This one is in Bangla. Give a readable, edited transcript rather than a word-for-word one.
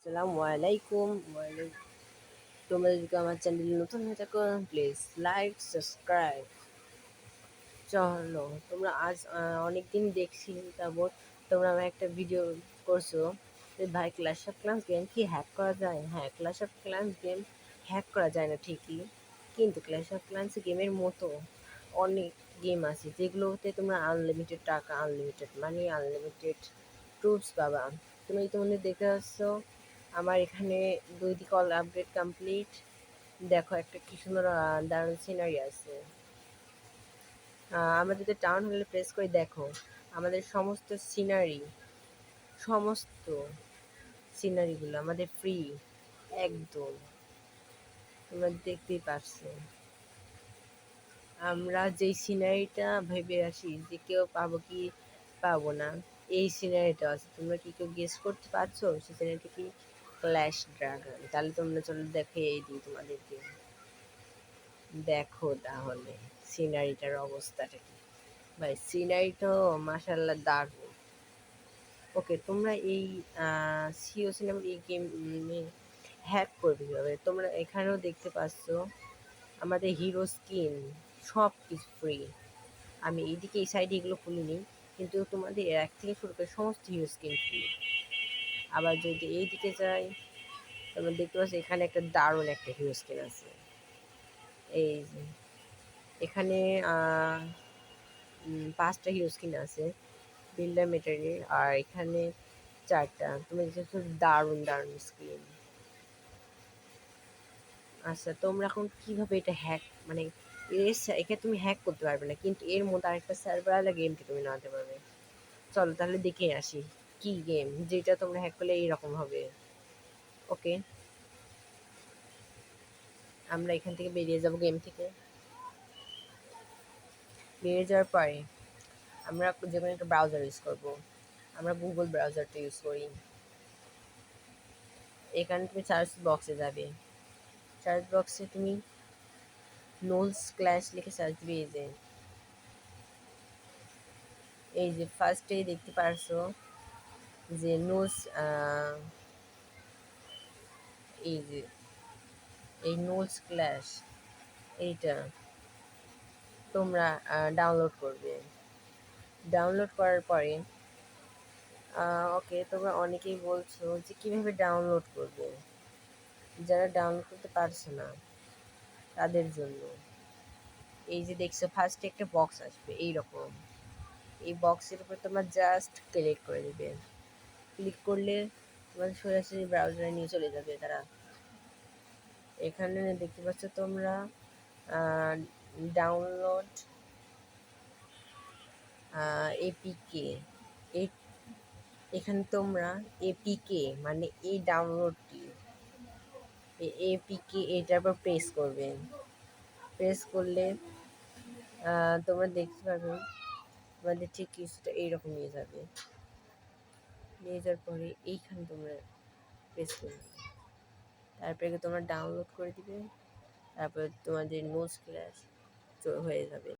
আসসালামু আলাইকুম। তোমরা যদি আমার চ্যানেলে নতুন হয়ে থাকো প্লিজ লাইক সাবস্ক্রাইব। চলো তোমরা আজ অনেকদিন দেখছি, তারপর তোমরা আমার একটা ভিডিও করছো যে ভাই ক্ল্যাশ অফ ক্ল্যান্স গেম কি হ্যাক করা যায়। হ্যাঁ, clash of clans game hack করা যায় না ঠিকই, কিন্তু ক্ল্যাশ অফ ক্ল্যান্স গেমের মতো অনেক গেম আছে যেগুলোতে তোমরা আনলিমিটেড টাকা, আনলিমিটেড মানি, আনলিমিটেড ট্রুপস পাবা। তুমি ইতিমধ্যে দেখে আসছো আমার এখানে 2টি কল আপডেট কমপ্লিট। দেখো একটা কি সুন্দর দারুণ সিনারি আছে। আমরা যদি টাউন হলে প্রেস করে দেখো আমাদের সমস্ত সিনারিগুলো আমাদের ফ্রি একদম, তোমরা দেখতেই পারছো। আমরা যেই সিনারিটা ভেবে আসি যে কেউ পাবো কি পাবো না, এই সিনারিটা আছে। তোমরা কি কেউ গেস করতে পারছো সেই সিনারিটা কি? Clash dragon. তাহলে তোমরা চলো দেখে এই দিই তোমাদেরকে। দেখো তাহলে সিনারিটার অবস্থাটা কি। ভাই সিনারিটা মাশাআল্লাহ দারুণ। ওকে, তোমরা এই সিও সিনেমার এই গেম হ্যাক করবে কীভাবে? তোমরা এখানেও দেখতে পাচ্ছ আমাদের হিরো স্কিন সব কিছু ফ্রি। আমি এইদিকে এই সাইডে এগুলো খুলিনি, কিন্তু তোমাদের এক থেকে শুরু করে সমস্ত হিরো স্কিন ফ্রি। আবার যদি এইদিকে যাই তোমরা দেখতে পাচ্ছ এখানে একটা দারুণ একটা হিরো স্কিন আছে। এই যে এখানে 5টা হিরো স্কিন আছে বিল্ডার মেটারিয়াল, আর এখানে 4টা। তুমি দেখছো দারুণ দারুণ স্কিন। আচ্ছা, তোমরা এখন কিভাবে এটা হ্যাক, মানে একে তুমি হ্যাক করতে পারবে না, কিন্তু এর মধ্যে আরেকটা সার্ভার আলাদা গেমকে তুমি নামাতে পারবে। চলো তাহলে দেখে আসি কি গেম যেটা তোমরা হ্যাক করলে এইরকম হবে। ওকে, আমরা এখান থেকে বেরিয়ে যাব। গেম থেকে বেরিয়ে যাওয়ার পরে আমরা যে কোনো একটা ব্রাউজার ইউজ করবো। আমরা গুগল ব্রাউজারটা ইউজ করি। এখানে তুমি সার্চ বক্সে যাবে, সার্চ বক্সে তুমি নোলস ক্ল্যাশ লিখে সার্চ দিবে। এই যে ফার্স্টেই দেখতে পারছো যে নোলস, এই যে এই নোলস ক্ল্যাশ, এইটা তোমরা ডাউনলোড করবে। ডাউনলোড করার পরে ওকে, তোমরা অনেকেই বলছো যে কীভাবে ডাউনলোড করবে। যারা ডাউনলোড করতে পারছো না তাদের জন্য এই যে দেখছো ফার্স্টে একটা বক্স আসবে এইরকম। এই বক্সের উপর তোমরা জাস্ট ক্লিক করে দেবে। ক্লিক করলে তোমাদের সরাসরি ব্রাউজারে নিয়ে চলে যাবে তারা। এখানে দেখতে পাচ্ছ তোমরা ডাউনলোড এপিকে। এখানে তোমরা এপিকে মানে এই ডাউনলোডটি, এপিকে এটার উপর প্রেস করবে। প্রেস করলে তোমরা দেখতে পাবে তোমাদের ঠিক কিছুটা এইরকম নিয়ে যাবে। নিয়ে যাওয়ার পরে এইখানে তোমরা প্রেস করবে, তারপরে তোমরা ডাউনলোড করে দিবে। তারপর তোমাদের নোটস ক্লাস হয়ে যাবে।